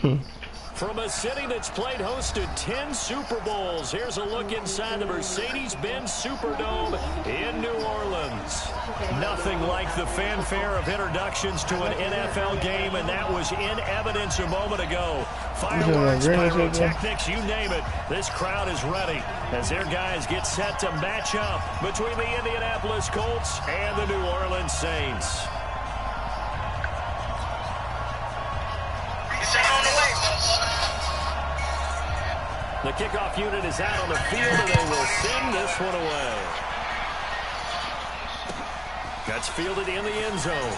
From a city that's played host to 10 Super Bowls, here's a look inside the Mercedes-Benz Superdome in New Orleans. Nothing like the fanfare of introductions to an NFL game, and that was in evidence a moment ago. Fireworks, pyrotechnics, you name it. This crowd is ready as their guys get set to match up between the Indianapolis Colts and the New Orleans Saints. The kickoff unit is out on the field, and they will send this one away. That's fielded in the end zone.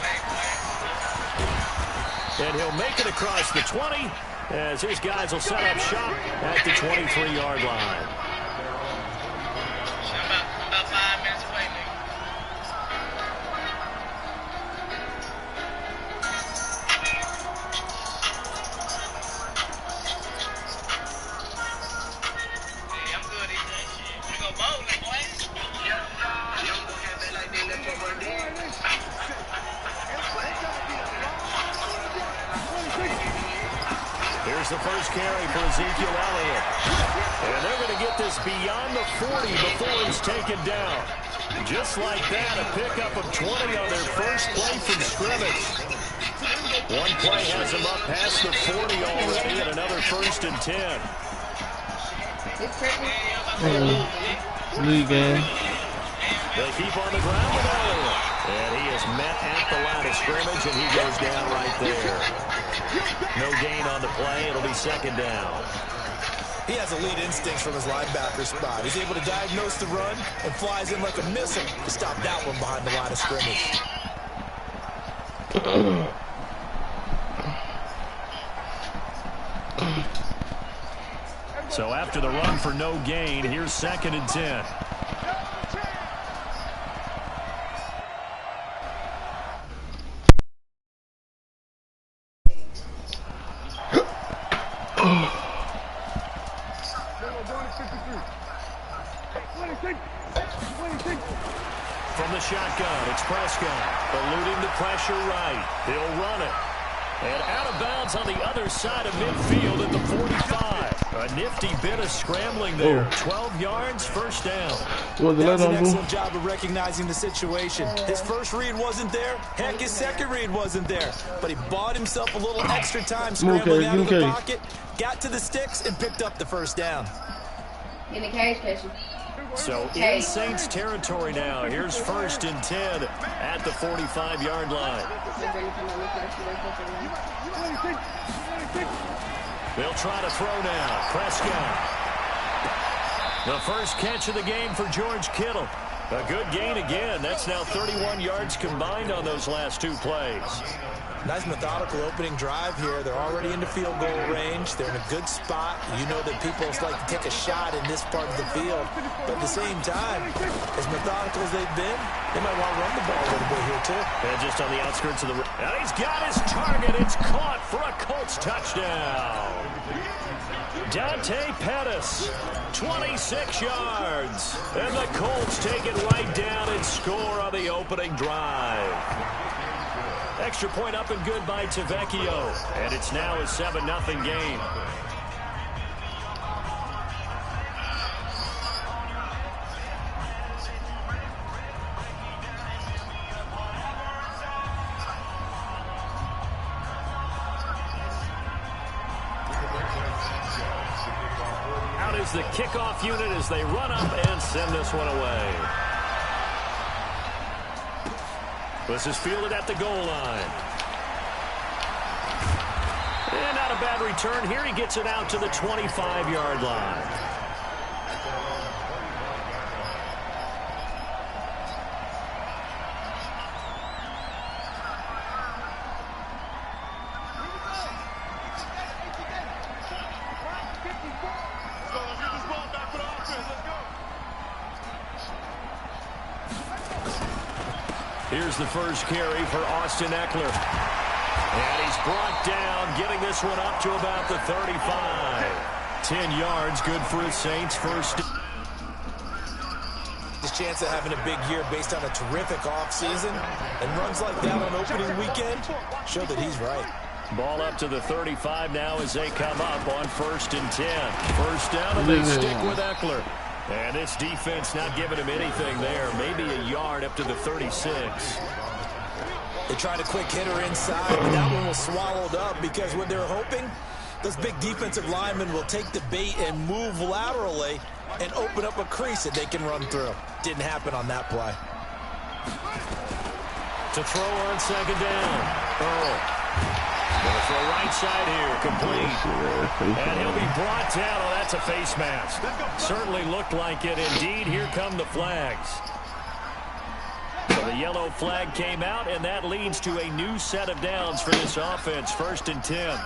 And he'll make it across the 20 as his guys will set up shop at the 23-yard line. About 5 minutes away, nigga. Here's the first carry for Ezekiel Elliott. And they're going to get this beyond the 40 before he's taken down. Just like that, a pickup of 20 on their first play from scrimmage. One play has them up past the 40 already, and another 1st and 10. League game. They keep on the ground with Elliott. And he is met at the line of scrimmage, and he goes down right there. No gain on the play. It'll be 2nd down. He has elite instincts from his linebacker spot. He's able to diagnose the run and flies in like a missile to stop that one behind the line of scrimmage. So after the run for no gain, here's 2nd and 10. From the shotgun, it's Prescott, eluding the pressure right. He'll run it. And out of bounds on the other side of midfield at the 45. A nifty bit of scrambling there. 12 yards, 1st down. That's an excellent job of recognizing the situation. His first read wasn't there. Heck, his second read wasn't there. But he bought himself a little extra time scrambling out of the pocket, got to the sticks, and picked up the 1st down. In the cage, Casey. So in Saints territory now. Here's 1st and 10 at the 45-yard line. They'll try to throw now. Prescott. The first catch of the game for George Kittle. A good gain again. That's now 31 yards combined on those last 2 plays. Nice methodical opening drive here. They're already into field goal range. They're in a good spot. You know that people like to take a shot in this part of the field. But at the same time, as methodical as they've been, they might want to run the ball a little bit here, too. And just on the outskirts of the... And he's got his target. It's caught for a Colts touchdown. Dante Pettis, 26 yards. And the Colts take it right down and score on the opening drive. Extra point up and good by Tavecchio. And it's now a 7-0 game. Out is the kickoff unit as they run up and send this one away. This is fielded at the goal line. And not a bad return here. He gets it out to the 25-yard line. Here's the first carry for Austin Eckler. And he's brought down, getting this one up to about the 35. 10 yards, good for his Saints first. His chance of having a big year based on a terrific offseason, and runs like that on opening weekend show that he's right. Ball up to the 35 now as they come up on 1st and 10. First down, and they stick with Eckler. And this defense not giving him anything there. Maybe a yard up to the 36. They tried a quick hitter inside, but that one was swallowed up because what they're hoping, those big defensive linemen will take the bait and move laterally and open up a crease that they can run through. Didn't happen on that play. To throw on 2nd down. Earl. Gonna throw right side here, complete. And he'll be brought down. Oh, that's a face mask. Certainly looked like it. Indeed, here come the flags. So the yellow flag came out, and that leads to a new set of downs for this offense. 1st and 10.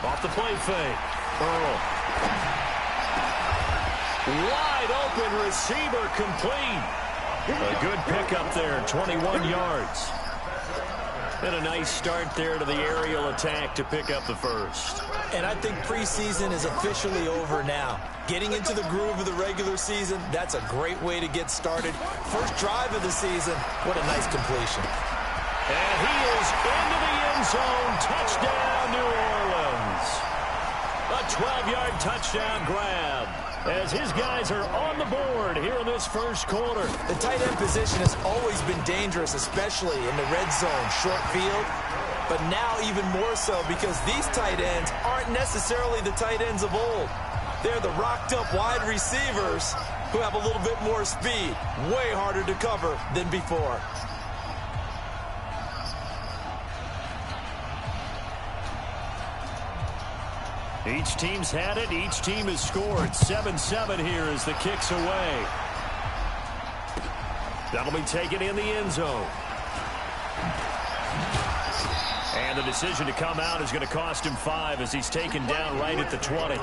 Off the play fake. Earl. Wide open receiver, complete. A good pickup there, 21 yards. And a nice start there to the aerial attack to pick up the first. And I think preseason is officially over now. Getting into the groove of the regular season, that's a great way to get started. First drive of the season, what a nice completion. And he is into the end zone. Touchdown, New Orleans. A 12-yard touchdown grab as his guys are on the board here in this first quarter. The tight end position has always been dangerous, especially in the red zone, short field. But now even more so because these tight ends aren't necessarily the tight ends of old. They're the rocked-up wide receivers who have a little bit more speed. Way harder to cover than before. Each team's had it. Each team has scored. 7-7 here as the kick's away. That'll be taken in the end zone. And the decision to come out is going to cost him 5 as he's taken down right at the 20.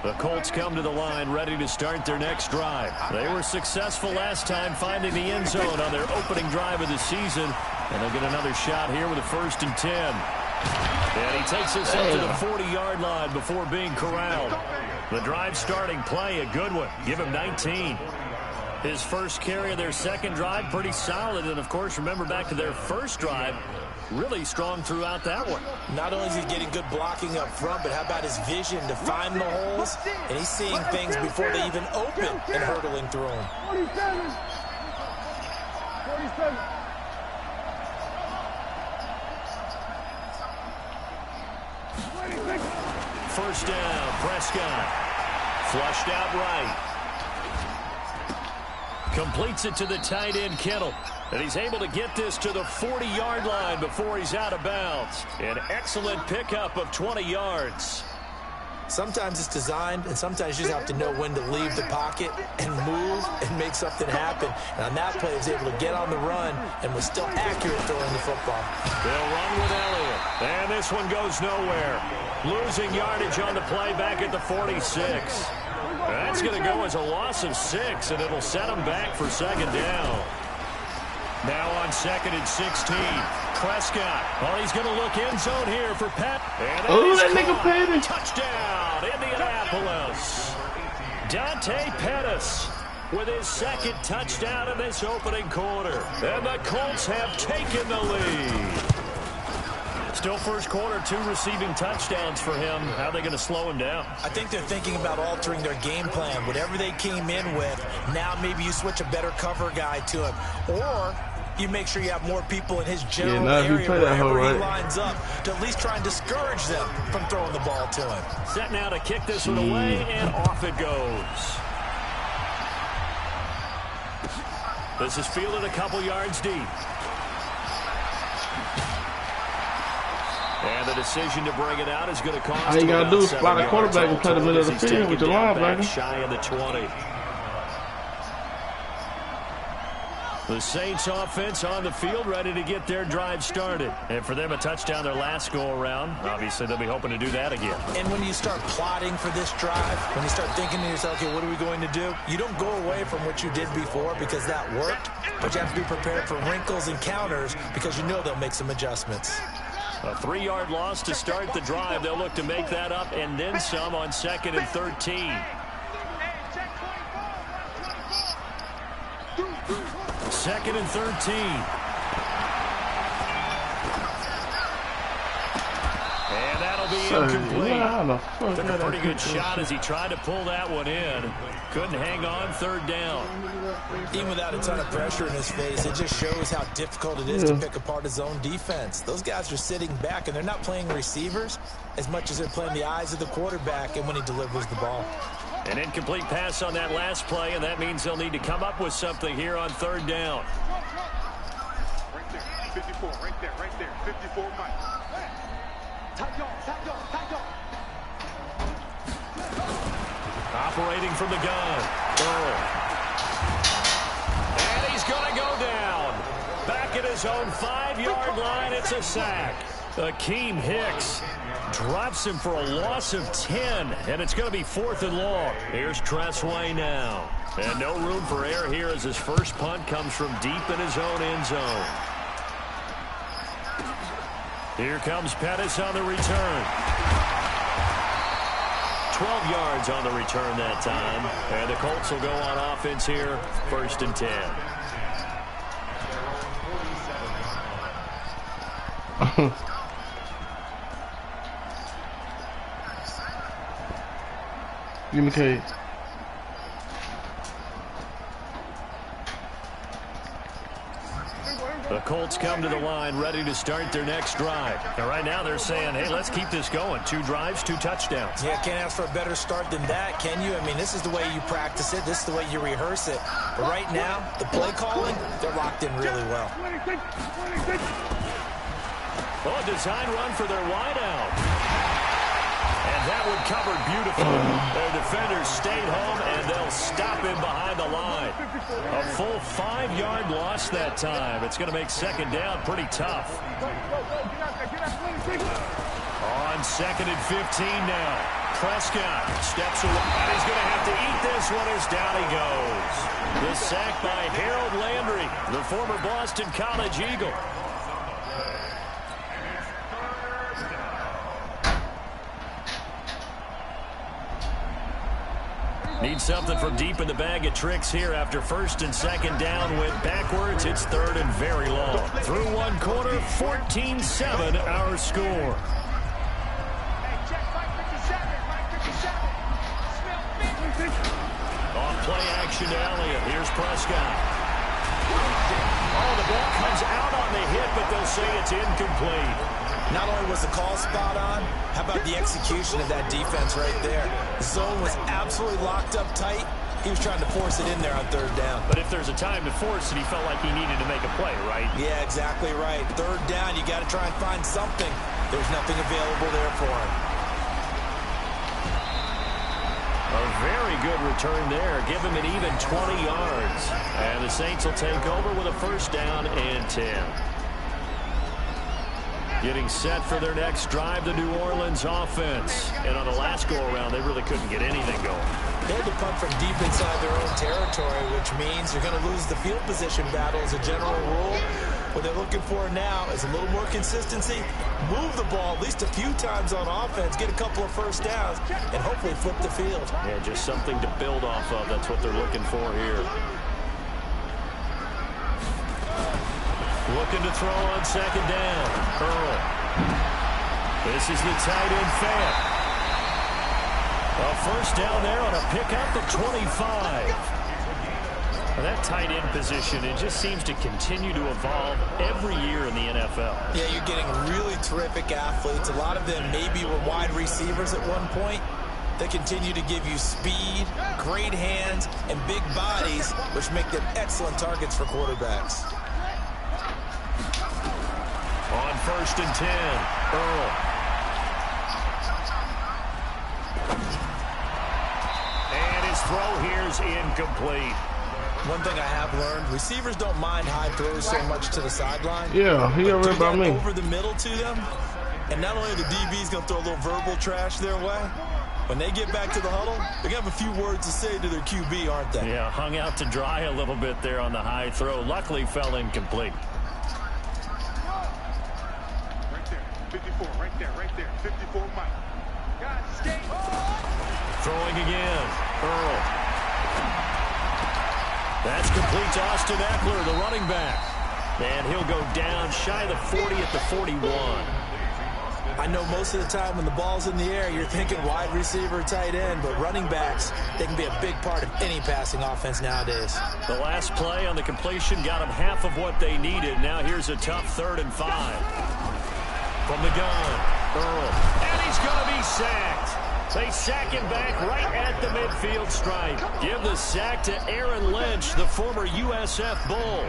The Colts come to the line ready to start their next drive. They were successful last time finding the end zone on their opening drive of the season. And they'll get another shot here with a 1st and 10. And he takes us up to the 40-yard line before being corralled. The drive starting play, a good one. Give him 19. His first carry of their second drive, pretty solid. And, of course, remember back to their first drive, really strong throughout that one. Not only is he getting good blocking up front, but how about his vision to find the holes? And he's seeing things before they even open and hurdling through them. 47. First down, Prescott. Flushed out right. Completes it to the tight end, Kittle. And he's able to get this to the 40-yard line before he's out of bounds. An excellent pickup of 20 yards. Sometimes it's designed, and sometimes you just have to know when to leave the pocket and move and make something happen. And on that play, he was able to get on the run and was still accurate throwing the football. They'll run with Elliott. And this one goes nowhere. Losing yardage on the play back at the 46. That's going to go as a loss of 6, and it'll set them back for 2nd down. Now on 2nd and 16. Prescott. Well, he's going to look end zone here for Pat. Oh, that nigga Pettis. Touchdown, Indianapolis. Dante Pettis with his 2nd touchdown in this opening quarter. And the Colts have taken the lead. Still first quarter, 2 receiving touchdowns for him. How are they going to slow him down? I think they're thinking about altering their game plan. Whatever they came in with, now maybe you switch a better cover guy to him. Or you make sure you have more people in his general area wherever he lines up to at least try and discourage them from throwing the ball to him. Set now to kick this one away, and off it goes. This is fielded a couple yards deep. And the decision to bring it out is going to cost all you got to do is spot a quarterback and play the middle of the field with your linebacker. Shy of the 20. The Saints offense on the field ready to get their drive started. And for them, a touchdown their last go-around. Obviously, they'll be hoping to do that again. And when you start plotting for this drive, when you start thinking to yourself, okay, what are we going to do? You don't go away from what you did before because that worked, but you have to be prepared for wrinkles and counters because you know they'll make some adjustments. A 3-yard loss to start the drive. They'll look to make that up and then some on 2nd and 13. 2nd and 13. And that'll be incomplete. Took a pretty good shot as he tried to pull that one in. Couldn't hang on 3rd down. Even without a ton of pressure in his face, it just shows how difficult it is to pick apart his own defense. Those guys are sitting back, and they're not playing receivers as much as they're playing the eyes of the quarterback and when he delivers the ball. An incomplete pass on that last play, and that means they'll need to come up with something here on 3rd down. Right there, 54, right there, 54 Mike. Operating from the gun, Earl. And he's going to go down. Back at his own 5-yard line, it's a sack. Akeem Hicks drops him for a loss of 10, and it's going to be 4th and long. Here's Tressway now. And no room for error here as his first punt comes from deep in his own end zone. Here comes Pettis on the return. 12 yards on the return that time. And the Colts will go on offense here, 1st and 10. Give me K. The Colts come to the line ready to start their next drive. And right now they're saying, hey, let's keep this going. 2 drives, 2 touchdowns. Yeah, can't ask for a better start than that, can you? I mean, this is the way you practice it. This is the way you rehearse it. But right now, the play calling, they're locked in really well. Oh, a design run for their wideout. And that one covered beautifully. Their defenders stayed home, and they'll stop him behind the line. A full 5-yard loss that time. It's going to make 2nd down pretty tough. On 2nd and 15 now. Prescott steps away, and he's going to have to eat this one as down he goes. The sack by Harold Landry, the former Boston College Eagle. Need something from deep in the bag of tricks here after 1st and 2nd down. Went backwards. It's 3rd and very long. Through 1 quarter, 14-7 our score. On play action to Elliott. Here's Prescott. Oh, the ball comes out on the hit, but they'll say it's incomplete. Not only was the call spot on, how about the execution of that defense right there? The zone was absolutely locked up tight. He was trying to force it in there on 3rd down. But if there's a time to force it, he felt like he needed to make a play, right? Yeah, exactly right. 3rd down, you got to try and find something. There's nothing available there for him. A very good return there. Give him an even 20 yards. And the Saints will take over with a 1st down and 10. Getting set for their next drive, the New Orleans offense. And on the last go-around, they really couldn't get anything going. They had to punt from deep inside their own territory, which means you're going to lose the field position battle as a general rule. What they're looking for now is a little more consistency, move the ball at least a few times on offense, get a couple of 1st downs, and hopefully flip the field. Yeah, just something to build off of. That's what they're looking for here. Looking to throw on 2nd down. Earl. This is the tight end fan. A 1st down there on a pickup of 25. Now that tight end position, it just seems to continue to evolve every year in the NFL. Yeah, you're getting really terrific athletes. A lot of them maybe were wide receivers at one point. They continue to give you speed, great hands, and big bodies, which make them excellent targets for quarterbacks. On 1st and 10, Earl. And his throw here is incomplete. One thing I have learned, receivers don't mind high throws so much to the sideline. Yeah, he already about me. Over the middle to them, and not only the DB's going to throw a little verbal trash their way, when they get back to the huddle, they're going to have a few words to say to their QB, aren't they? Yeah, hung out to dry a little bit there on the high throw. Luckily fell incomplete. Right there, right there. 54 Mike. Guys, skate. Throwing again. Earl. That's complete to Austin Eckler, the running back. And he'll go down shy of the 40 at the 41. I know most of the time when the ball's in the air, you're thinking wide receiver, tight end, but running backs, they can be a big part of any passing offense nowadays. The last play on the completion got them half of what they needed. Now here's a tough 3rd and 5. From the gun, Earl. And he's going to be sacked. They sack him back right at the midfield stripe. Give the sack to Aaron Lynch, the former USF Bull.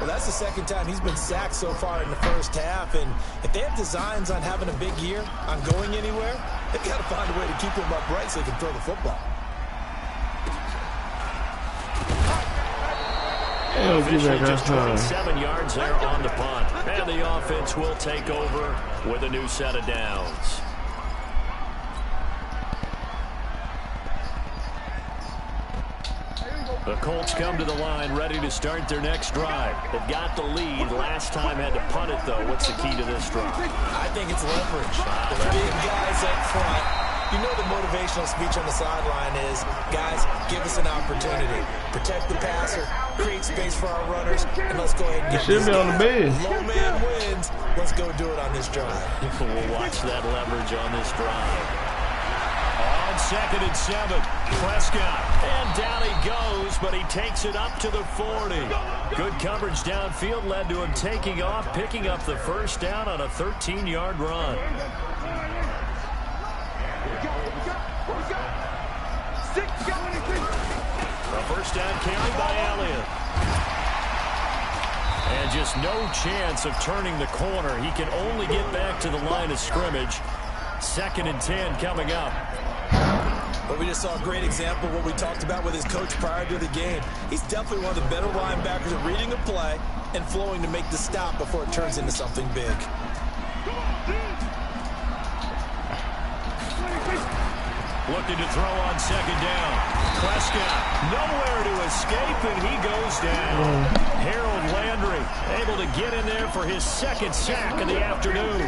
Well, that's the second time he's been sacked so far in the first half, and if they have designs on having a big year, on going anywhere, they've got to find a way to keep him upright so he can throw the football. Officially just 27 yards there on the punt. And the offense will take over with a new set of downs. The Colts come to the line ready to start their next drive. They've got the lead. Last time had to punt it, though. What's the key to this drive? I think it's leverage. The big guys up front. You know the motivational speech on the sideline is, guys, give us an opportunity. Protect the passer, create space for our runners, and let's go ahead and get should be on the bed. Low man wins. Let's go do it on this drive. We'll watch that leverage on this drive. On 2nd and 7, Prescott. And down he goes, but he takes it up to the 40. Good coverage downfield led to him taking off, picking up the first down on a 13-yard run. A first down carry by Elliott. And just no chance of turning the corner. He can only get back to the line of scrimmage. 2nd and 10 coming up. But we just saw a great example of what we talked about with his coach prior to the game. He's definitely one of the better linebackers at reading a play and flowing to make the stop before it turns into something big. Looking to throw on 2nd down. Prescott nowhere to escape, and he goes down. Harold Landry able to get in there for his 2nd sack of the afternoon.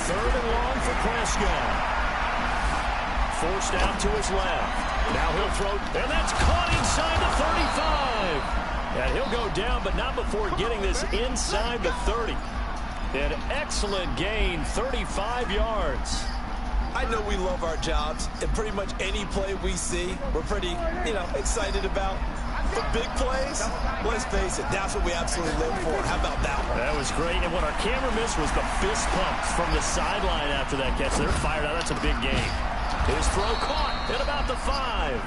3rd and long for Prescott. Forced out to his left. Now he'll throw, and that's caught inside the 35. And he'll go down, but not before getting this inside the 30. An excellent gain, 35 yards. I know we love our jobs, and pretty much any play we see, we're pretty, excited about. But big plays, let's face it, that's what we absolutely live for. How about that one? That was great, and what our camera missed was the fist pumps from the sideline after that catch. They're fired out. That's a big gain. His throw caught at about the 5.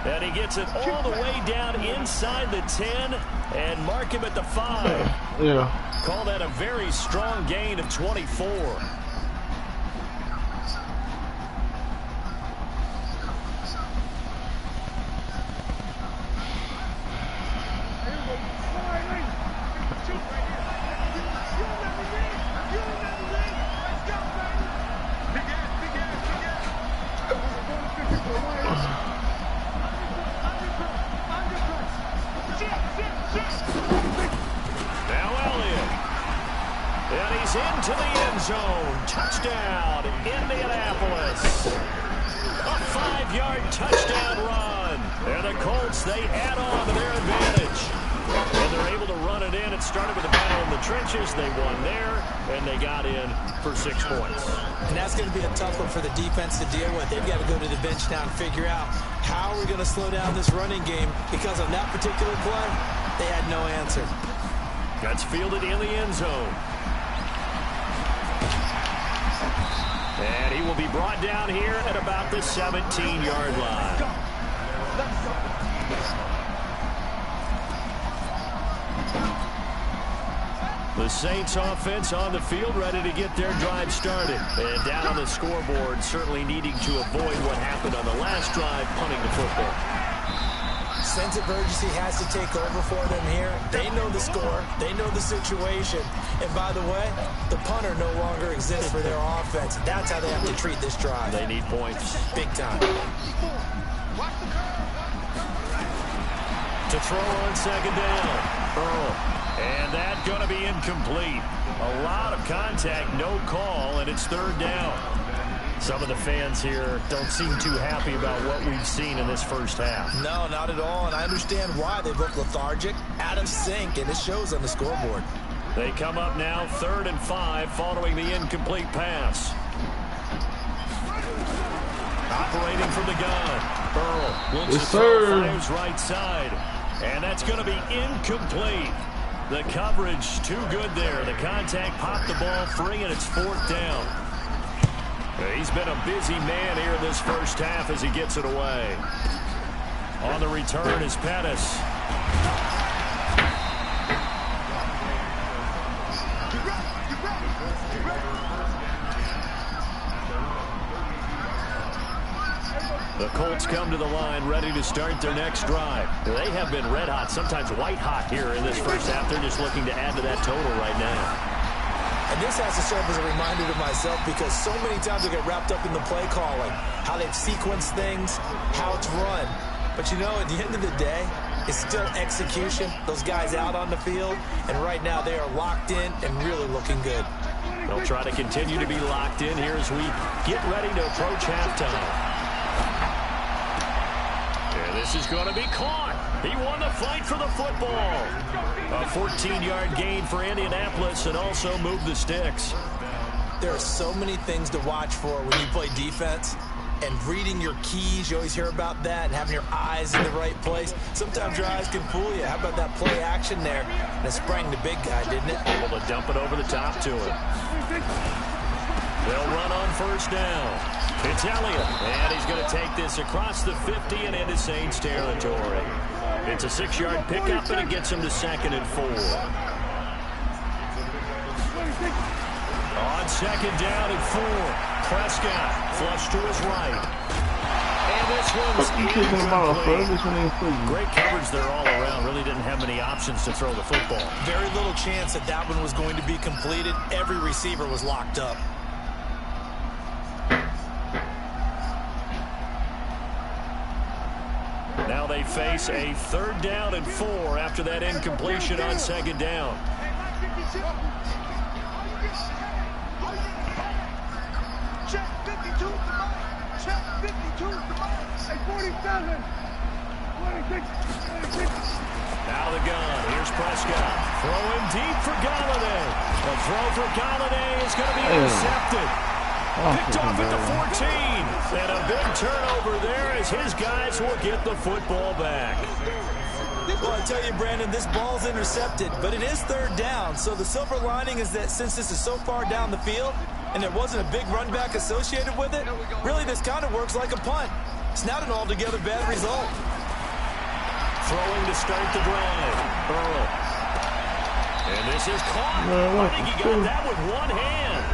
And he gets it all the way down inside the 10 and mark him at the 5. Yeah. Call that a very strong gain of 24. Into the end zone. Touchdown, Indianapolis. A 5-yard touchdown run. And the Colts, they add on to their advantage. And they're able to run it in. It started with a battle in the trenches. They won there, and they got in for 6 points. And that's going to be a tough one for the defense to deal with. They've got to go to the bench now and figure out how are we going to slow down this running game, because on that particular play, they had no answer. That's fielded in the end zone. And he will be brought down here at about the 17-yard line. The Saints offense on the field ready to get their drive started. And down on the scoreboard, certainly needing to avoid what happened on the last drive, punting the football. Sense of urgency has to take over for them here. They know the score. They know the situation. And by the way, the punter no longer exists for their offense. That's how they have to treat this drive. They need points. Big time. To throw on 2nd down. Earl. And that's going to be incomplete. A lot of contact, no call, and it's third down. Some of the fans here don't seem too happy about what we've seen in this first half. No, not at all, and I understand why. They look lethargic, out of sync, and it shows on the scoreboard. They come up now 3rd and 5 following the incomplete pass. Operating from the gun. Burrow looks to throw, fires right side. And that's going to be incomplete. The coverage too good there. The contact popped the ball free, and it's 4th down. He's been a busy man here in this first half as he gets it away. On the return is Pettis. The Colts come to the line ready to start their next drive. They have been red hot, sometimes white hot here in this first half. They're just looking to add to that total right now. And this has to serve as a reminder to myself because so many times I get wrapped up in the play calling, how they've sequenced things, how it's run. But, you know, at the end of the day, it's still execution. Those guys out on the field, and right now they are locked in and really looking good. They'll try to continue to be locked in here as we get ready to approach halftime. And this is going to be caught. He won the fight for the football. A 14-yard gain for Indianapolis and also moved the sticks. There are so many things to watch for when you play defense. And reading your keys, you always hear about that, and having your eyes in the right place. Sometimes your eyes can fool you. How about that play action there? And it sprang the big guy, didn't it? Able to dump it over the top to him. They'll run on first down. It's Elliott, and he's going to take this across the 50 and into Saints territory. It's a 6-yard pickup, and it gets him to 2nd and 4. On 2nd down and 4, Prescott flush to his right. And this one's great coverage there all around. Really didn't have many options to throw the football. Very little chance that that one was going to be completed. Every receiver was locked up. Now they face a 3rd down and 4 after that incompletion on 2nd down. Check 52. Check 52. 47. Now the gun. Here's Prescott. Throwing deep for Galladay. The throw for Galladay is going to be intercepted. Picked off at the 14. And a big turnover there as his guys will get the football back. Well, I tell you, Brandon, this ball's intercepted, but it is 3rd down. So the silver lining is that since this is so far down the field and there wasn't a big run back associated with it, really this kind of works like a punt. It's not an altogether bad result. Throwing to start the drive. Burrow. And this is caught. I think he got that with one hand.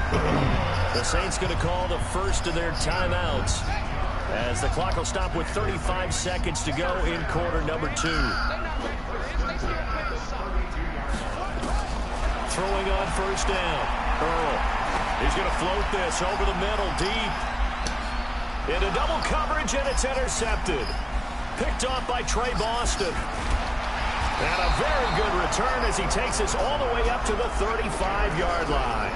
The Saints going to call the first of their timeouts as the clock will stop with 35 seconds to go in quarter number 2. Throwing on first down. Earl. He's going to float this over the middle deep. Into double coverage, and it's intercepted. Picked off by Trey Boston. And a very good return as he takes us all the way up to the 35-yard line.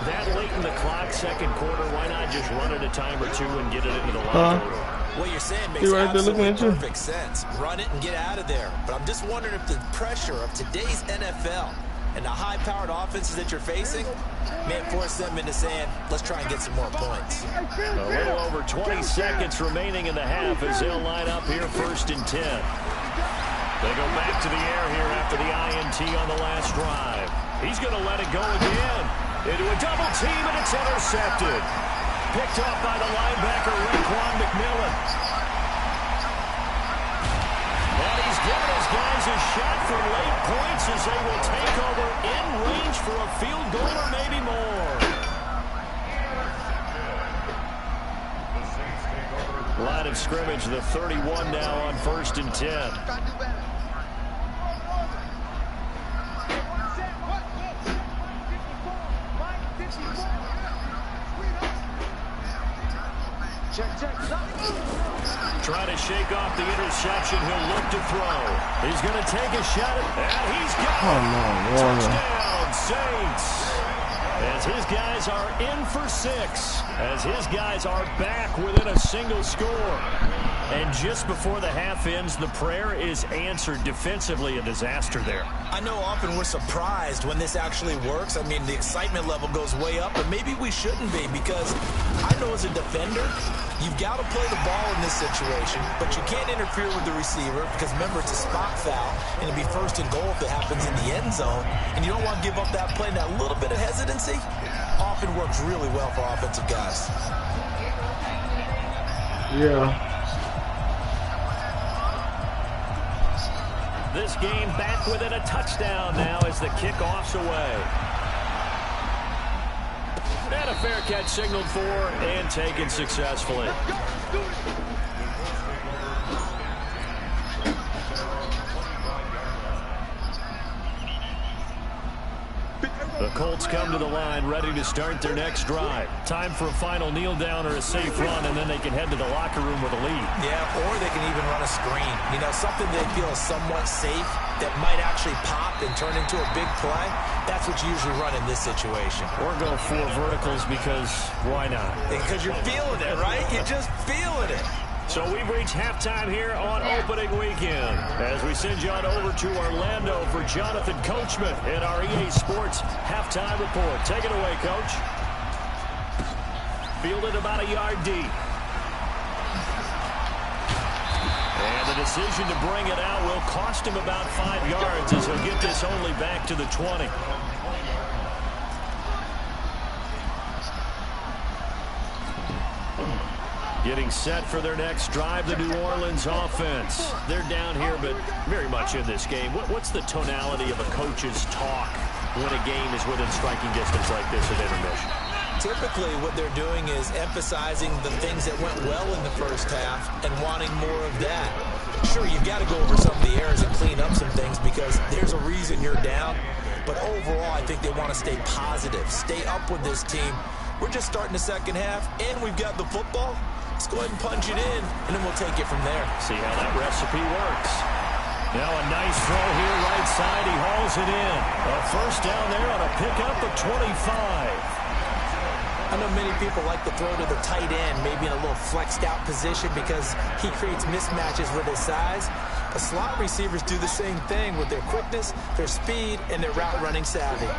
That late in the clock, 2nd quarter, why not just run it a time or two and get it into the line? What you're saying makes absolutely perfect sense. Run it and get out of there. But I'm just wondering if the pressure of today's NFL and the high-powered offenses that you're facing may force them into saying, let's try and get some more points. A little over 20 seconds remaining in the half as they'll line up here 1st and 10. They go back to the air here after the INT on the last drive. He's going to let it go again. Into a double team, and it's intercepted. Picked off by the linebacker, Raekwon McMillan. And he's given his guys a shot for late points as they will take over in range for a field goal or maybe more. Line of scrimmage, the 31 now on 1st and 10. Trying to shake off the interception. He'll look to throw. He's going to take a shot at, and he's got it. Touchdown, Saints. As his guys are in for 6. As his guys are back within a single score. And just before the half ends, the prayer is answered. Defensively, a disaster there. I know often we're surprised when this actually works. I mean, the excitement level goes way up, but maybe we shouldn't be, because I know as a defender, you've got to play the ball in this situation, but you can't interfere with the receiver because, remember, it's a spot foul, and it'd be 1st and goal if it happens in the end zone, and you don't want to give up that play. And that little bit of hesitancy often works really well for offensive guys. Yeah. This game back within a touchdown now as the kickoff's away. And a fair catch signaled for and taken successfully. The Colts come to the line ready to start their next drive. Time for a final kneel down or a safe run, and then they can head to the locker room with a lead. Yeah, or they can even run a screen. You know, something they feel is somewhat safe that might actually pop and turn into a big play. That's what you usually run in this situation. Or go 4 verticals because why not? Because you're feeling it, right? You're just feeling it. So we've reached halftime here on opening weekend as we send you on over to Orlando for Jonathan Coachman in our EA Sports halftime report. Take it away, Coach. Fielded about a yard deep. And the decision to bring it out will cost him about 5 yards as he'll get this only back to the 20. Getting set for their next drive, the New Orleans offense. They're down here, but very much in this game. What's the tonality of a coach's talk when a game is within striking distance like this at intermission? Typically, what they're doing is emphasizing the things that went well in the first half and wanting more of that. Sure, you've got to go over some of the errors and clean up some things because there's a reason you're down. But overall, I think they want to stay positive, stay up with this team. We're just starting the second half, and we've got the football. Let's go ahead and punch it in, and then we'll take it from there. See how that recipe works. Now a nice throw here, right side. He hauls it in. A first down there on a pickup of 25. I know many people like to throw to the tight end, maybe in a little flexed out position because he creates mismatches with his size. But slot receivers do the same thing with their quickness, their speed, and their route running savvy.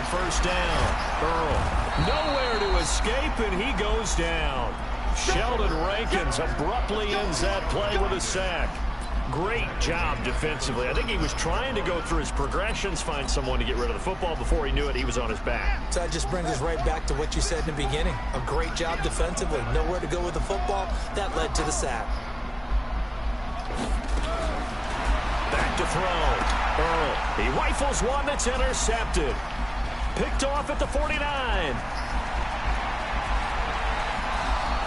First down, Earl. Nowhere to escape, and he goes down. Sheldon Rankins abruptly ends that play with a sack. Great job defensively. I think he was trying to go through his progressions, find someone to get rid of the football. Before he knew it, he was on his back. So that just brings us right back to what you said in the beginning. A great job defensively. Nowhere to go with the football. That led to the sack. Back to throw. Earl. He rifles one that's intercepted. Picked off at the 49.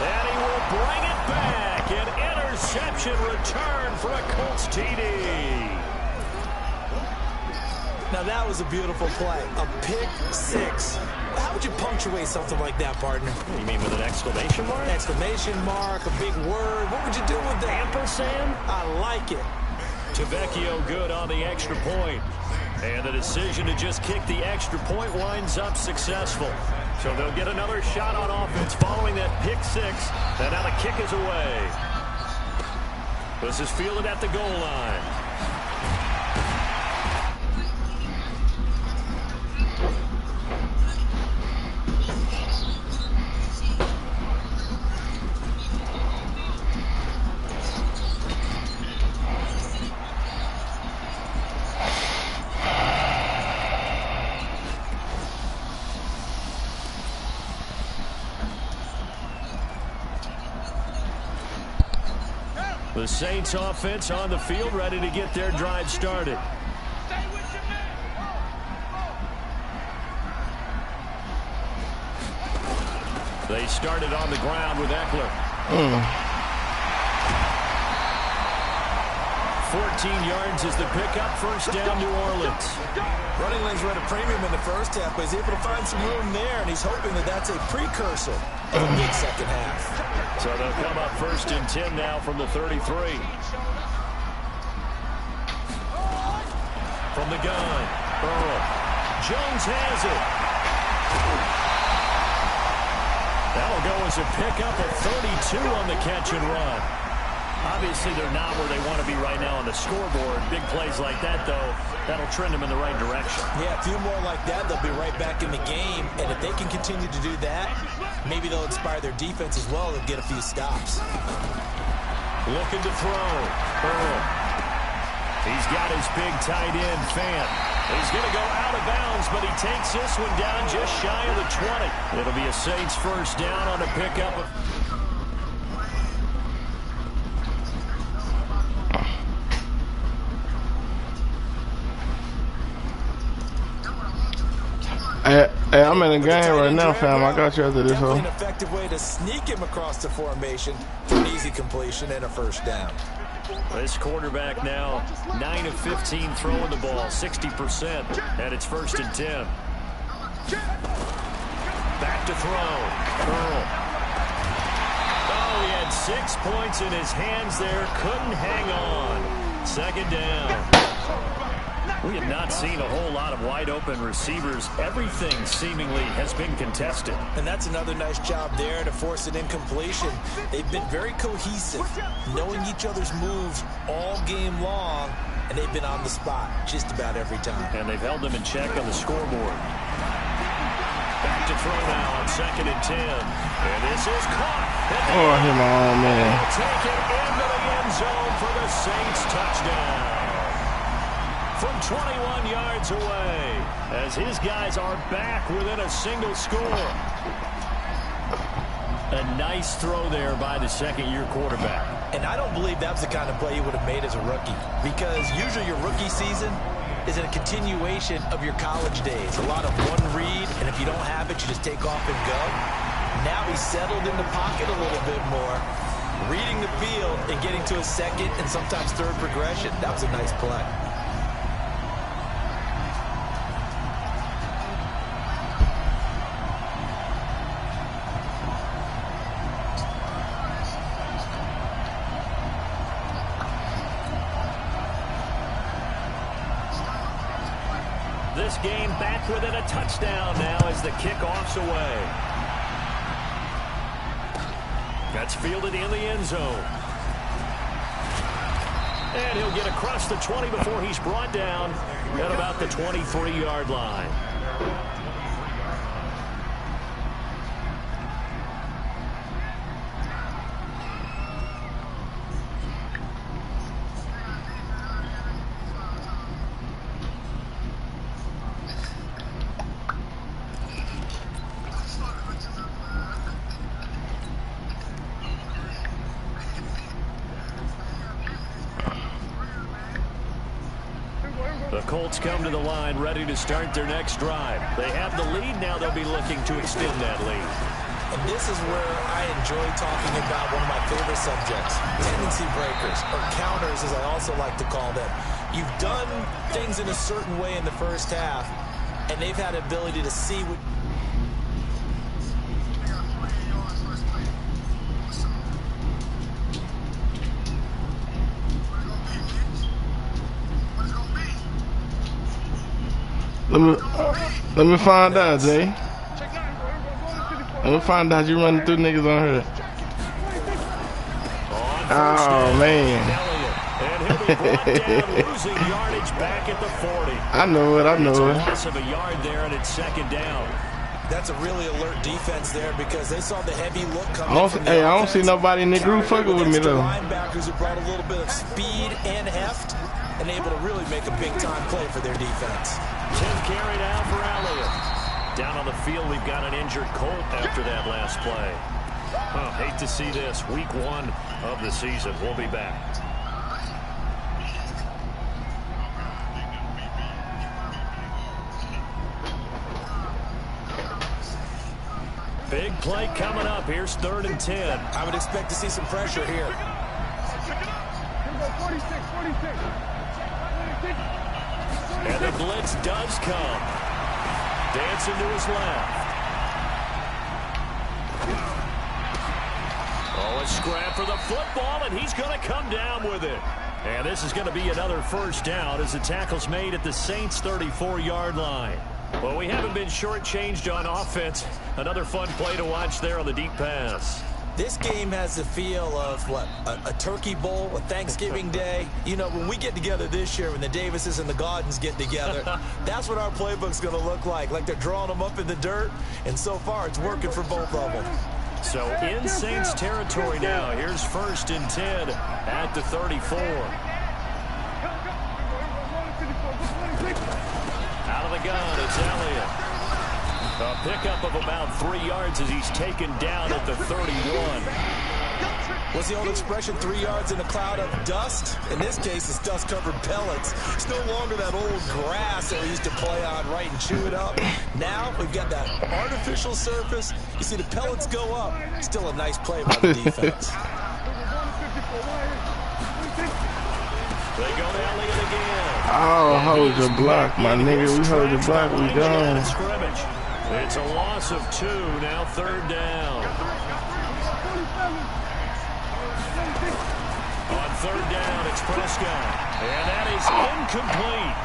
And he will bring it back. An interception return for a Colts TD. Now that was a beautiful play. A pick 6. How would you punctuate something like that, partner? You mean with an exclamation mark? Exclamation mark, a big word. What would you do with that? Ampersand? I like it. Tavecchio good on the extra point. And the decision to just kick the extra point winds up successful. So they'll get another shot on offense following that pick 6. And now the kick is away. This is fielded at the goal line. The Saints offense on the field, ready to get their drive started. They started on the ground with Eckler. 14 yards is the pickup. First down, New Orleans. Running lanes were at a premium in the first half, but he's able to find some room there, and he's hoping that that's a precursor of a big second half. So they'll come up first and 10 now from the 33. From the gun, Earl. Jones has it. That'll go as a pickup of 32 on the catch and run. Obviously, they're not where they want to be right now on the scoreboard. Big plays like that, though, that'll trend them in the right direction. Yeah, a few more like that, they'll be right back in the game. And if they can continue to do that, maybe they'll inspire their defense as well and get a few stops. Looking to throw. Earl. He's got his big tight end, Fant. He's going to go out of bounds, but he takes this one down just shy of the 20. It'll be a Saints first down on a pickup of... Hey, I'm in the game right now, fam. I got you after this Definitely one. an effective way to sneak him across the formation for an easy completion and a first down. This quarterback now 9 of 15 throwing the ball, 60%, and it's first and 10. Back to throw. Earl. Oh, he had 6 points in his hands there. Couldn't hang on. Second down. We have not seen a whole lot of wide-open receivers. Everything seemingly has been contested. And that's another nice job there to force an incompletion. They've been very cohesive, knowing each other's moves all game long, and they've been on the spot just about every time. And they've held them in check on the scoreboard. Back to throw now on 2nd and 10. And this is caught. Oh, hit my own man. Take it into the end zone for the Saints touchdown. From 21 yards away, as his guys are back within a single score. A nice throw there by the second-year quarterback. And I don't believe that was the kind of play you would have made as a rookie, because usually your rookie season is a continuation of your college days. A lot of one read, and if you don't have it, you just take off and go. Now he's settled in the pocket a little bit more, reading the field and getting to a second and sometimes third progression. That was a nice play. This game back within a touchdown now as the kickoff's away. That's fielded in the end zone. And he'll get across the 20 before he's brought down at about the 23-yard line. The Colts come to the line ready to start their next drive. They have the lead. Now they'll be looking to extend that lead. And this is where I enjoy talking about one of my favorite subjects, tendency breakers, or counters as I also like to call them. You've done things in a certain way in the first half, and they've had the ability to see what... Let me find out, Jay. Let me find out you running through niggas on here. Oh, man. And he'll be brought down, losing yardage back at the 40. I know it, I know it. It's a loss of a yard there, and it's second down. That's a really alert defense there because they saw the heavy look coming from the Hey, I don't see nobody in the group fucking with me, though. Linebackers who brought a little bit of speed and heft and able to really make a big-time play for their defense. 10th carry now for Elliott. Down on the field, we've got an injured Colt after that last play. Hate to see this. Week 1 of the season. We'll be back. Big play coming up. Here's 3rd and 10. I would expect to see some pressure here. And the blitz does come. Dancing to his left. Oh, a scrap for the football, and he's going to come down with it. And this is going to be another first down as the tackle's made at the Saints' 34-yard line. Well, we haven't been shortchanged on offense. Another fun play to watch there on the deep pass. This game has the feel of, what, a turkey bowl, a Thanksgiving day. You know, when we get together this year, when the Davises and the Gaudens get together, that's what our playbook's going to look like they're drawing them up in the dirt, and so far it's working for both of them. So in Saints territory now. Here's 1st and 10 at the 34. Out of the gun, it's Elliott. A pickup of about 3 yards as he's taken down at the 31. What's the old expression, 3 yards in a cloud of dust? In this case, it's dust-covered pellets. It's no longer that old grass that we used to play on, right, and chew it up. Now we've got that artificial surface. You see the pellets go up. Still a nice play by the defense. They go to Elliott again. Oh, hold the block, my nigga. We hold the block, we gone. It's a loss of 2, now 3rd down. On 3rd down, it's Prescott. And that is incomplete.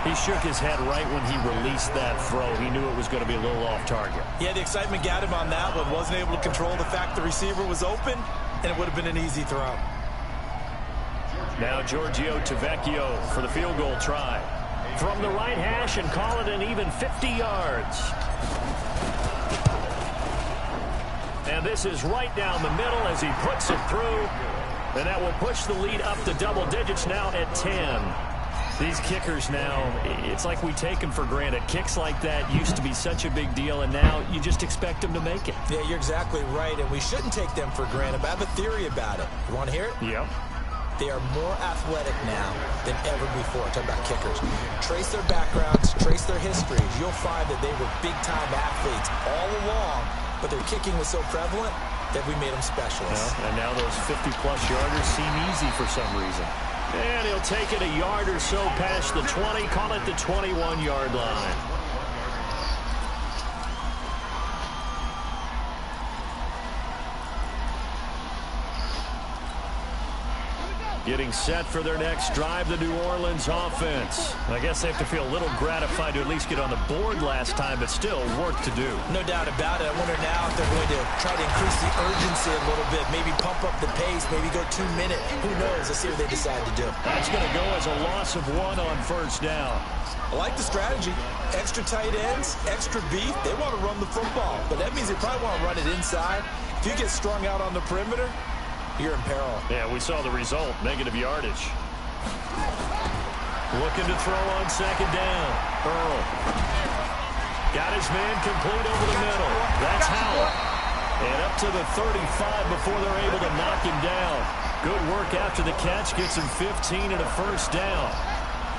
He shook his head right when he released that throw. He knew it was going to be a little off target. Yeah, the excitement got him on that one. Wasn't able to control the fact the receiver was open, and it would have been an easy throw. Now Giorgio Tavecchio for the field goal try. From the right hash and call it an even 50 yards. And this is right down the middle as he puts it through. And that will push the lead up to double digits now at 10. These kickers now, it's like we take them for granted. Kicks like that used to be such a big deal, and now you just expect them to make it. Yeah, you're exactly right, and we shouldn't take them for granted. But I have a theory about it. You want to hear it? Yep. They are more athletic now than ever before. Talking about kickers. Trace their backgrounds, trace their histories. You'll find that they were big-time athletes all along, but their kicking was so prevalent that we made them specialists. Yeah, and now those 50-plus yarders seem easy for some reason. And he'll take it a yard or so past the 20, call it the 21-yard line. Getting set for their next drive, the New Orleans offense. I guess they have to feel a little gratified to at least get on the board last time, but still work to do. No doubt about it. I wonder now if they're going to try to increase the urgency a little bit, maybe pump up the pace, maybe go 2 minutes. Who knows? Let's see what they decide to do. That's going to go as a loss of 1 on 1st down. I like the strategy. Extra tight ends, extra beef. They want to run the football, but that means they probably want to run it inside. If you get strung out on the perimeter, you're in peril. Yeah, we saw the result. Negative yardage. Looking to throw on 2nd down. Earl. Got his man complete over the middle. That's Howell. And up to the 35 before they're able to knock him down. Good work after the catch. Gets him 15 and a 1st down.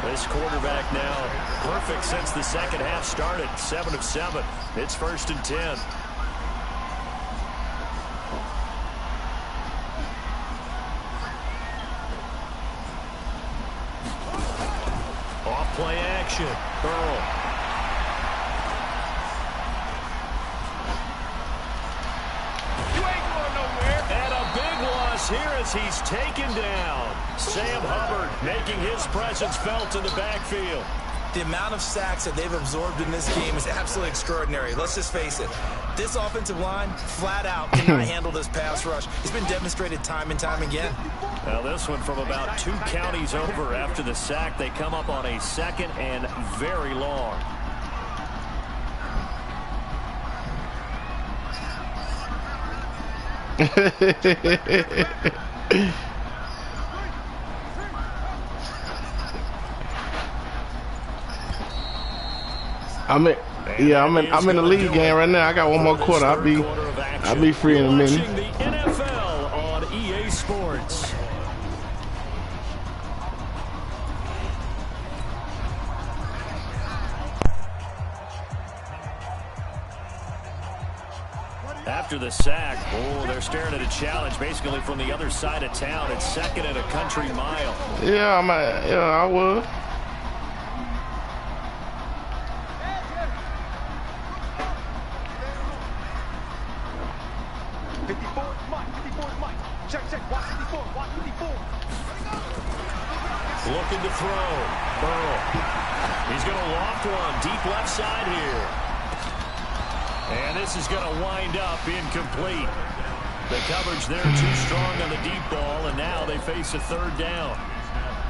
This quarterback now perfect since the second half started. 7 of 7. It's 1st and 10. Play action. Earl. You ain't going nowhere. And a big loss here as he's taken down. Sam Hubbard making his presence felt in the backfield. The amount of sacks that they've absorbed in this game is absolutely extraordinary. Let's just face it. This offensive line, flat out, cannot handle this pass rush. It's been demonstrated time and time again. Now this one from about 2 counties over after the sack. They come up on a 2nd and very long. I'm in the league game right now. I got 1 more quarter. I'll be free in a minute. Watching the NFL on EA Sports. After the sack, oh, they're staring at a challenge basically from the other side of town. It's second and a country mile. Yeah, I would. Looking to throw. Burrow. He's going to loft one deep left side here. And this is going to wind up incomplete. The coverage there too strong on the deep ball, and now they face a third down.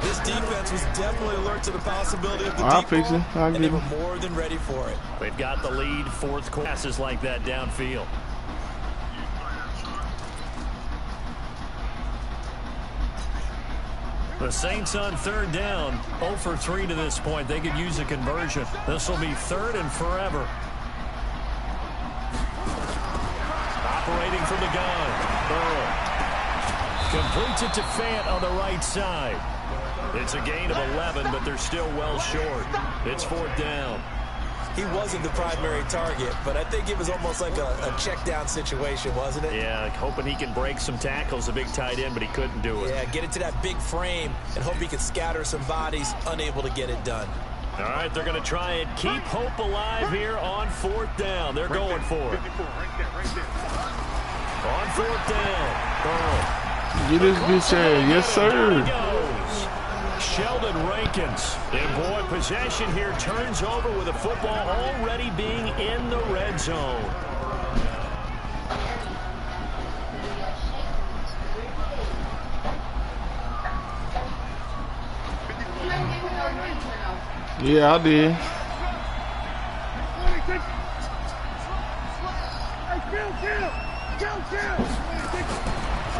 This defense was definitely alert to the possibility of the deep ball, and they were more than ready for it. They've got the lead, fourth quarter. Passes like that downfield. The Saints on third down, 0 for 3 to this point. They could use a conversion. This will be third and forever. Operating from the gun. Burrow completes it to Fant on the right side. It's a gain of 11, but they're still well short. It's fourth down. He wasn't the primary target, but I think it was almost like a check down situation, wasn't it? Yeah, hoping he can break some tackles, a big tight end, but he couldn't do it. Yeah, get it to that big frame and hope he can scatter some bodies, unable to get it done. All right, they're going to try and keep hope alive here on fourth down. They're going for it. On fourth down, Burrow. Get this bitch ass. Yes, sir. Sheldon Rankins. And boy, possession here turns over with the football already being in the red zone. Yeah, I did.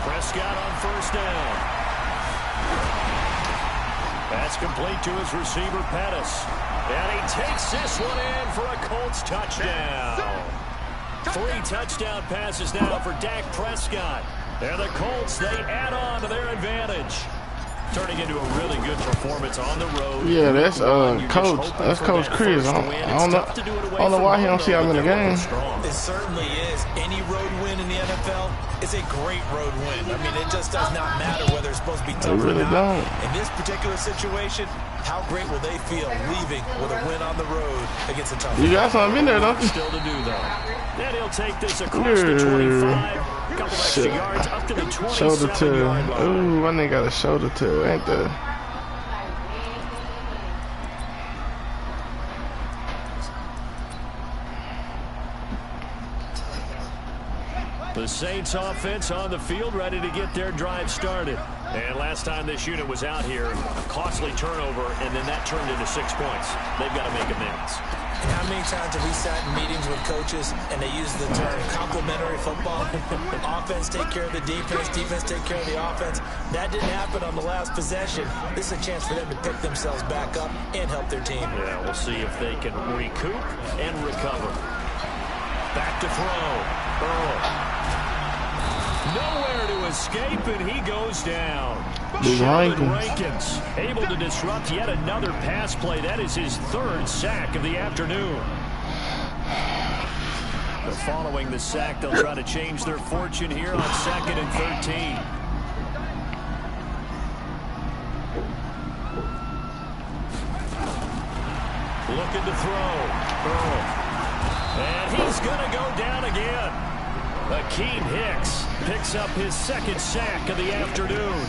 Prescott on first down. Pass complete to his receiver, Pettis. And he takes this one in for a Colts touchdown. 3 touchdown passes now for Dak Prescott. And the Colts, they add on to their advantage. Turning into a really good performance on the road. Yeah, that's Coach. That's Coach Chris. I don't know why he don't see him in the game. It certainly is. Any road win in the NFL is a great road win. I mean, it just does not matter whether it's supposed to be tough or not. In this particular situation, how great will they feel leaving with a win on the road against a tough You got something in there, don't you? Still to do, though. Then he'll take this across the 25. Couple extra yards up to the 27-yard line. Ooh, my nigga got a shoulder to, ain't there? The Saints offense on the field, ready to get their drive started. And last time this unit was out here, a costly turnover, and then that turned into 6 points. They've got to make amends. How many times have we sat in meetings with coaches and they use the term complementary football? Offense take care of the defense, defense take care of the offense. That didn't happen on the last possession. This is a chance for them to pick themselves back up and help their team. Yeah, we'll see if they can recoup and recover. Back to throw. Burrow. Nowhere to escape, and he goes down. Sheldon Rankins able to disrupt yet another pass play. That is his 3rd sack of the afternoon. But following the sack, they'll try to change their fortune here on 2nd and 13. Looking to throw. Burrow. And he's going to go down again. Akeem Hicks picks up his 2nd sack of the afternoon.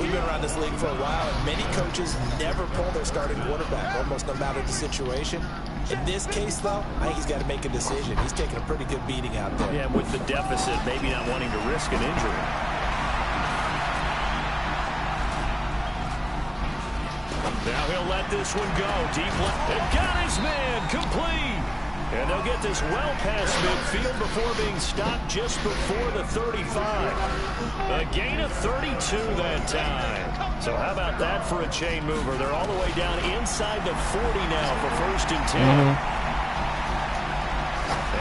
We've been around this league for a while, and many coaches never pull their starting quarterback, almost no matter the situation. In this case, though, I think he's got to make a decision. He's taking a pretty good beating out there. Yeah, with the deficit, maybe not wanting to risk an injury. Now he'll let this one go. Deep left. And got his man complete. And they'll get this well past midfield before being stopped just before the 35. A gain of 32 that time. So how about that for a chain mover? They're all the way down inside the 40 now for 1st and 10.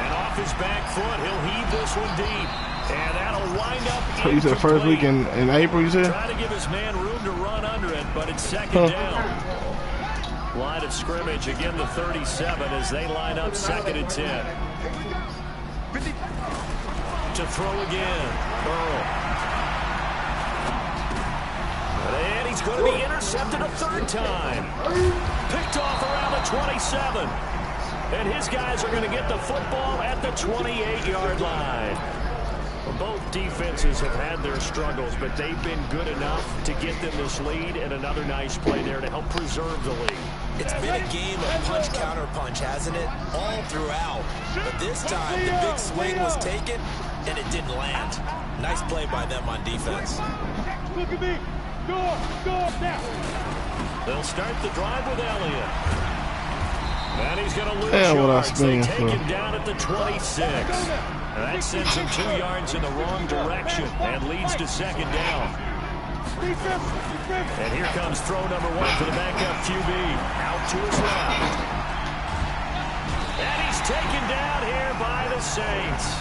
And off his back foot, he'll heave this one deep. And that'll wind up incomplete. You said first week in April, you said? Trying to give his man room to run under it, but it's 2nd down. Line of scrimmage, again the 37 as they line up 2nd and 10. to throw again. Earl. And he's going to be intercepted a third time. Picked off around the 27. And his guys are going to get the football at the 28-yard line. Both defenses have had their struggles, but they've been good enough to get them this lead, and another nice play there to help preserve the lead. It's been a game of punch-counter-punch, hasn't it? All throughout. But this time, the big swing was taken, and it didn't land. Nice play by them on defense. Look at me. Go up now. They'll start the drive with Elliott. And he's going to lose What I yards. They take for. him down at the 26. That sends him 2 yards in the wrong direction and leads to second down. And here comes throw number 1 for the backup QB. Out to his left. And he's taken down here by the Saints.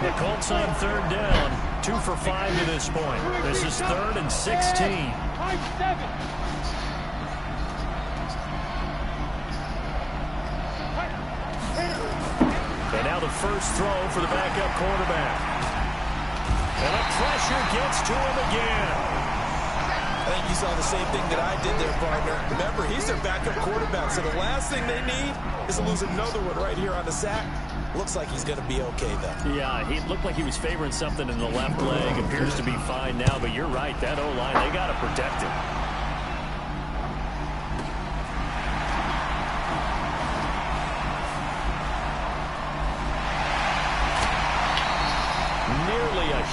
The Colts on third down. 2 for 5 to this point. This is 3rd and 16. And now the first throw for the backup quarterback. And the pressure gets to him again. I think you saw the same thing that I did there, partner. Remember, he's their backup quarterback, so the last thing they need is to lose another one right here on the sack. Looks like he's going to be okay, though. Yeah, he looked like he was favoring something in the left leg. Appears to be fine now, but you're right. That O-line, they got to protect him.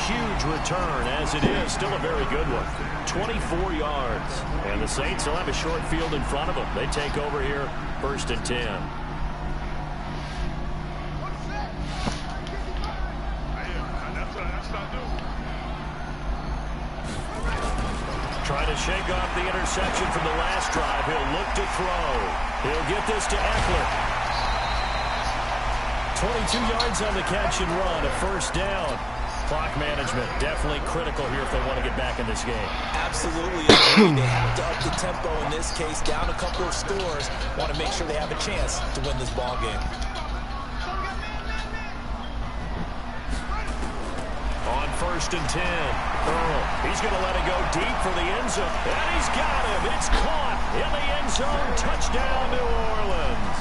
Huge return as it is. Still a very good one. 24 yards. And the Saints will have a short field in front of them. They take over here, 1st and 10. Trying to shake off the interception from the last drive. He'll look to throw. He'll get this to Eckler. 22 yards on the catch and run. A 1st down. Clock management definitely critical here if they want to get back in this game. Absolutely agree. They have to up the tempo in this case, down a couple of scores. Want to make sure they have a chance to win this ball game. On 1st and 10, Earl. He's going to let it go deep for the end zone. And he's got him. It's caught in the end zone. Touchdown, New Orleans.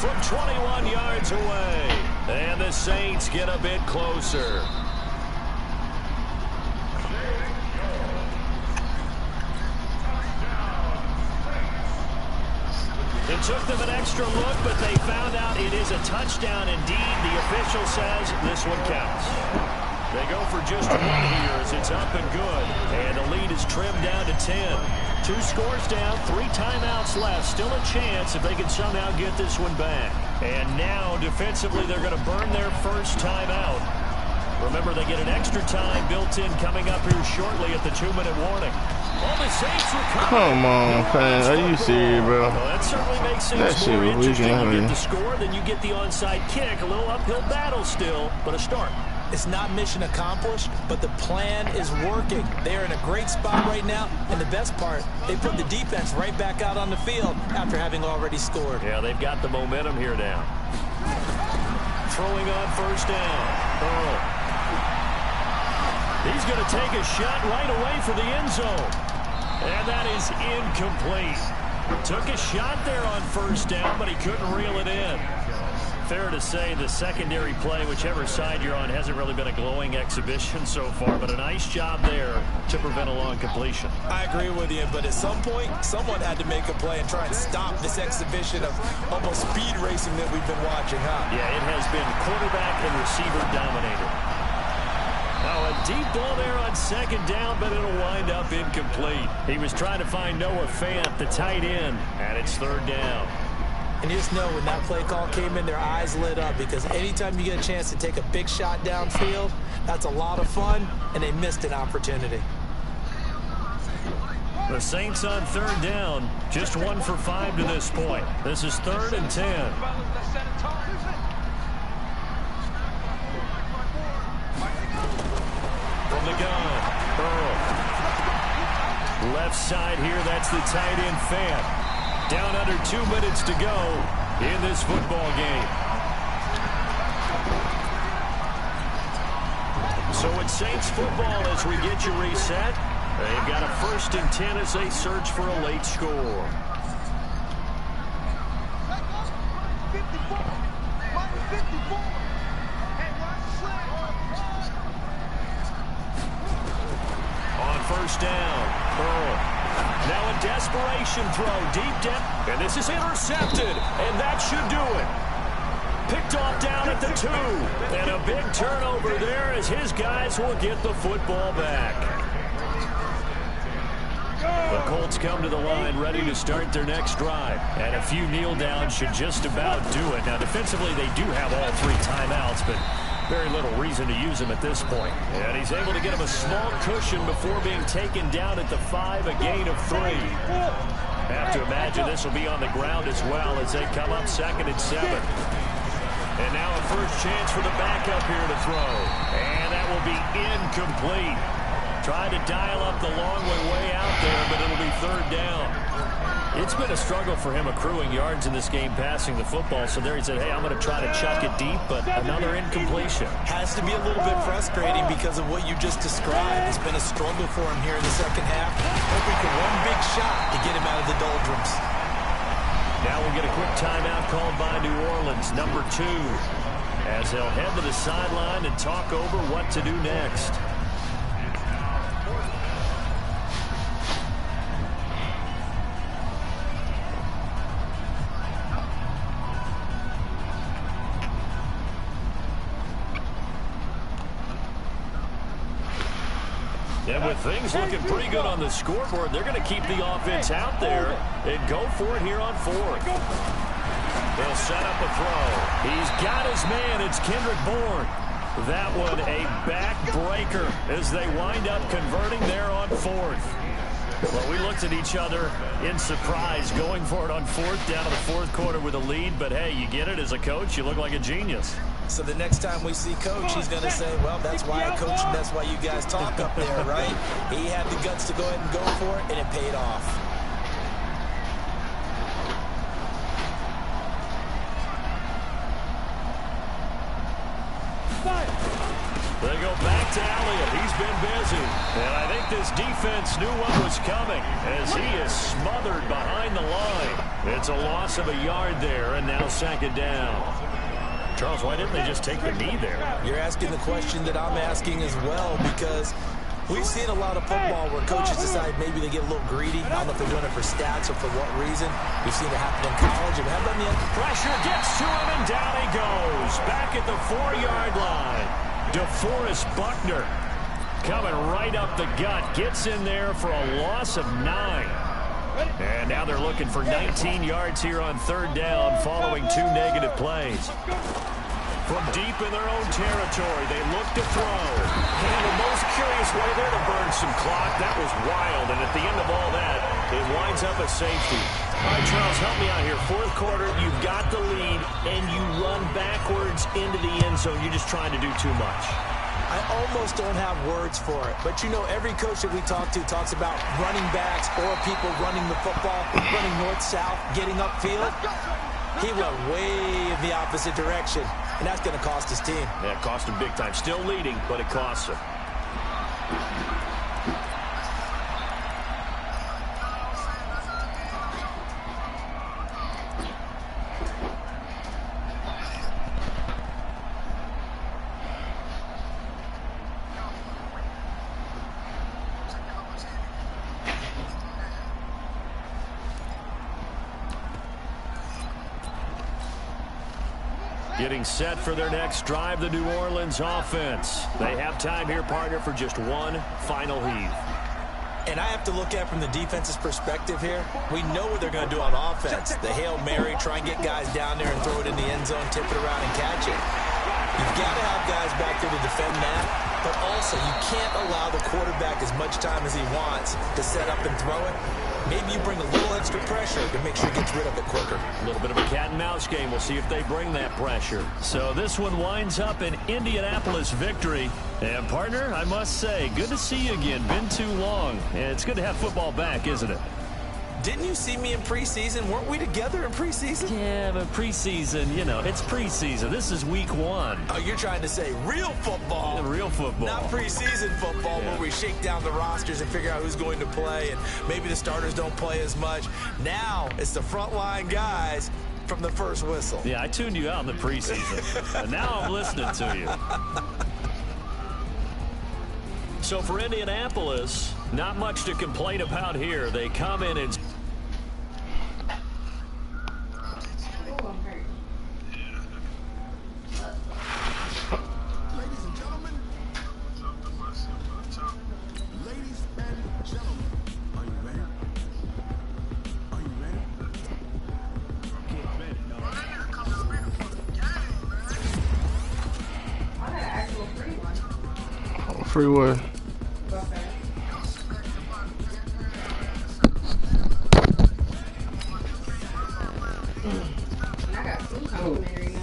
From 21 yards away. And the Saints get a bit closer. It took them an extra look, but they found out it is a touchdown indeed. The official says this one counts. They go for just 1 here as it's up and good. And the lead is trimmed down to 10. 2 scores down, 3 timeouts left. Still a chance if they can somehow get this one back. And now, defensively, they're going to burn their first timeout. Remember, they get an extra time built in coming up here shortly at the 2-minute warning. Oh, the Saints recover. Come on, fam. Are you serious, bro? Well, that certainly makes things more interesting. You get the score, then you get the onside kick. A little uphill battle still, but a start. It's not mission accomplished, but the plan is working. They're in a great spot right now, and the best part, they put the defense right back out on the field after having already scored. Yeah, they've got the momentum here now. Throwing on 1st down. Earl. He's going to take a shot right away for the end zone. And that is incomplete. Took a shot there on 1st down, but he couldn't reel it in. Fair to say the secondary play, whichever side you're on, hasn't really been a glowing exhibition so far, but a nice job there to prevent a long completion. I agree with you, but at some point, someone had to make a play and try and stop this exhibition of almost speed racing that we've been watching, huh? Yeah, it has been quarterback and receiver dominated. Now a deep ball there on 2nd down, but it'll wind up incomplete. He was trying to find Noah Fant, the tight end, and it's 3rd down. And you just know when that play call came in, their eyes lit up, because anytime you get a chance to take a big shot downfield, that's a lot of fun, and they missed an opportunity. The Saints on 3rd down, just 1 for 5 to this point. This is 3rd and 10. From the gun, Earl. Left side here, that's the tight end Fant. Down under 2 minutes to go in this football game. So it's Saints football as we get you reset. They've got a 1st and 10 as they search for a late score. On 1st down, Burrow. Now a desperation throw deep down. And this is intercepted. And that should do it. Picked off down at the 2. And a big turnover there as his guys will get the football back. The Colts come to the line ready to start their next drive. And a few kneel downs should just about do it. Now defensively they do have all 3 timeouts, but very little reason to use him at this point. And he's able to get him a small cushion before being taken down at the 5, a gain of 3. Have to imagine this will be on the ground as well as they come up 2nd and 7. And now a first chance for the backup here to throw. And that will be incomplete. Tried to dial up the long one way out there, but it'll be 3rd down. It's been a struggle for him accruing yards in this game passing the football. So there he said, hey, I'm going to try to chuck it deep, but another incompletion. Has to be a little bit frustrating because of what you just described. It's been a struggle for him here in the 2nd half. Hoping for one big shot to get him out of the doldrums. Now we'll get a quick timeout called by New Orleans, number 2, as they'll head to the sideline and talk over what to do next. And with things looking pretty good on the scoreboard, they're going to keep the offense out there and go for it here on 4th. They'll set up a throw. He's got his man. It's Kendrick Bourne. That one a backbreaker as they wind up converting there on 4th. Well, we looked at each other in surprise going for it on 4th down to the 4th quarter with a lead. But, hey, you get it as a coach. You look like a genius. So the next time we see Coach, he's going to say, well, that's why I coach and that's why you guys talk up there, right? He had the guts to go ahead and go for it, and it paid off. They go back to Elliott. He's been busy. And I think this defense knew what was coming as he is smothered behind the line. It's a loss of a yard there, and now 2nd down. Charles, why didn't they just take the knee there? You're asking the question that I'm asking as well, because we've seen a lot of football where coaches decide maybe they get a little greedy. I don't know if they're doing it for stats or for what reason. We've seen it happen in college. And how about the pressure gets to him, and down he goes. Back at the 4-yard line. DeForest Buckner coming right up the gut. Gets in there for a loss of 9. And now they're looking for 19 yards here on 3rd down following 2 negative plays. From deep in their own territory, they look to throw. And the most curious way there to burn some clock. That was wild. And at the end of all that, it winds up a safety. All right, Charles, help me out here. 4th quarter, you've got the lead, and you run backwards into the end zone. You're just trying to do too much. I almost don't have words for it. But, you know, every coach that we talk to talks about running backs or people running the football, running north-south, getting upfield. He went way in the opposite direction, and that's going to cost his team. Yeah, it cost him big time. Still leading, but it costs him. Getting set for their next drive, the New Orleans offense. They have time here, partner, for just one final heave. And I have to look at it from the defense's perspective here. We know what they're going to do on offense. The Hail Mary, try and get guys down there and throw it in the end zone, tip it around and catch it. You've got to have guys back there to defend that, but also you can't allow the quarterback as much time as he wants to set up and throw it. Maybe you bring a little extra pressure to make sure he gets rid of it quicker. A little bit of a cat and mouse game. We'll see if they bring that pressure. So this one winds up an Indianapolis victory. And partner, I must say, good to see you again. Been too long. And it's good to have football back, isn't it? Didn't you see me in preseason? Weren't we together in preseason? Yeah, but preseason, you know, it's preseason. This is week 1. Oh, you're trying to say real football. Yeah, real football. Not preseason football where we shake down the rosters and figure out who's going to play, and maybe the starters don't play as much. Now it's the frontline guys from the first whistle. Yeah, I tuned you out in the preseason, and now I'm listening to you. So for Indianapolis, not much to complain about here. They come in and... Free what? I got food complimentary now.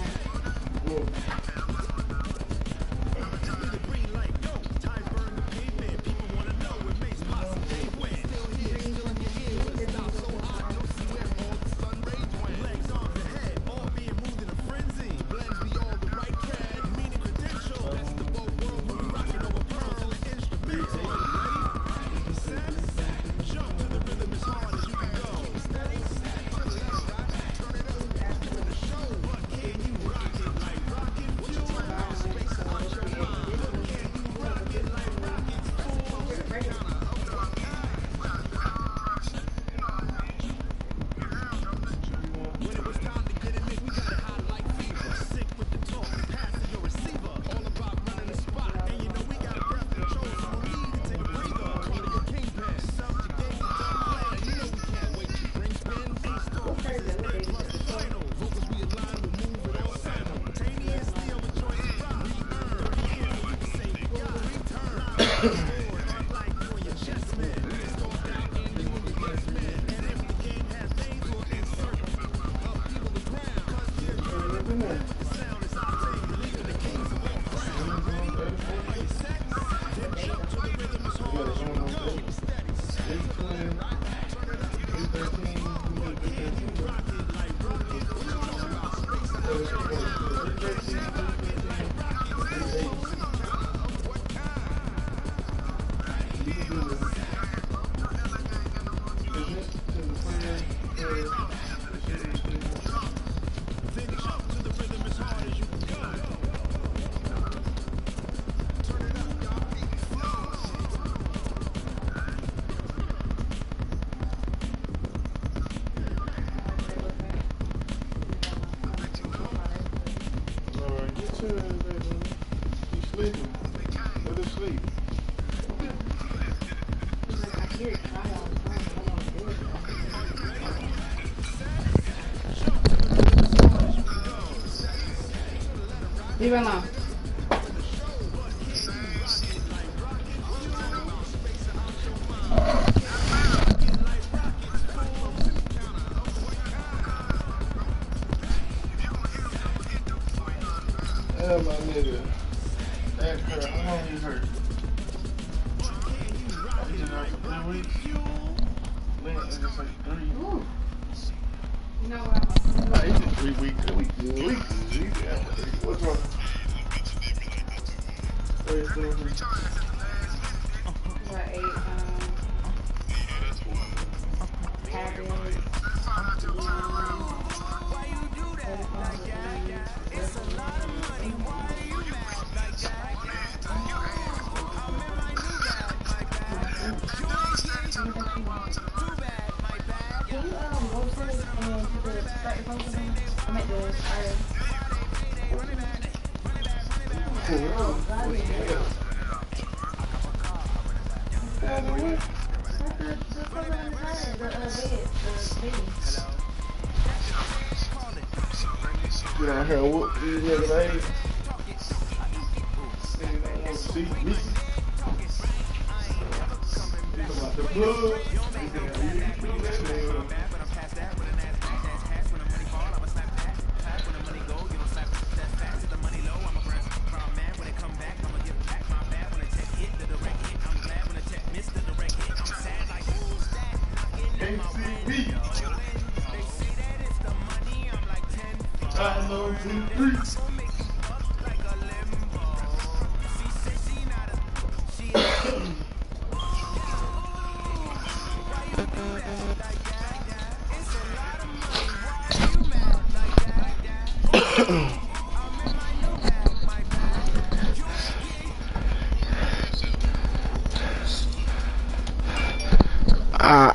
Leave it alone. Yeah, my nigga. That girl, how long you hurt? I been out for 3 weeks. Lynn, it's just like 3. Ooh. You know what? Nah, it's just 3 weeks. A week. What's wrong? What, cabbage. Get out here and whoop these niggas, ain't they don't want to see me. Talking about the plug. can't see me. I know it's in the streets.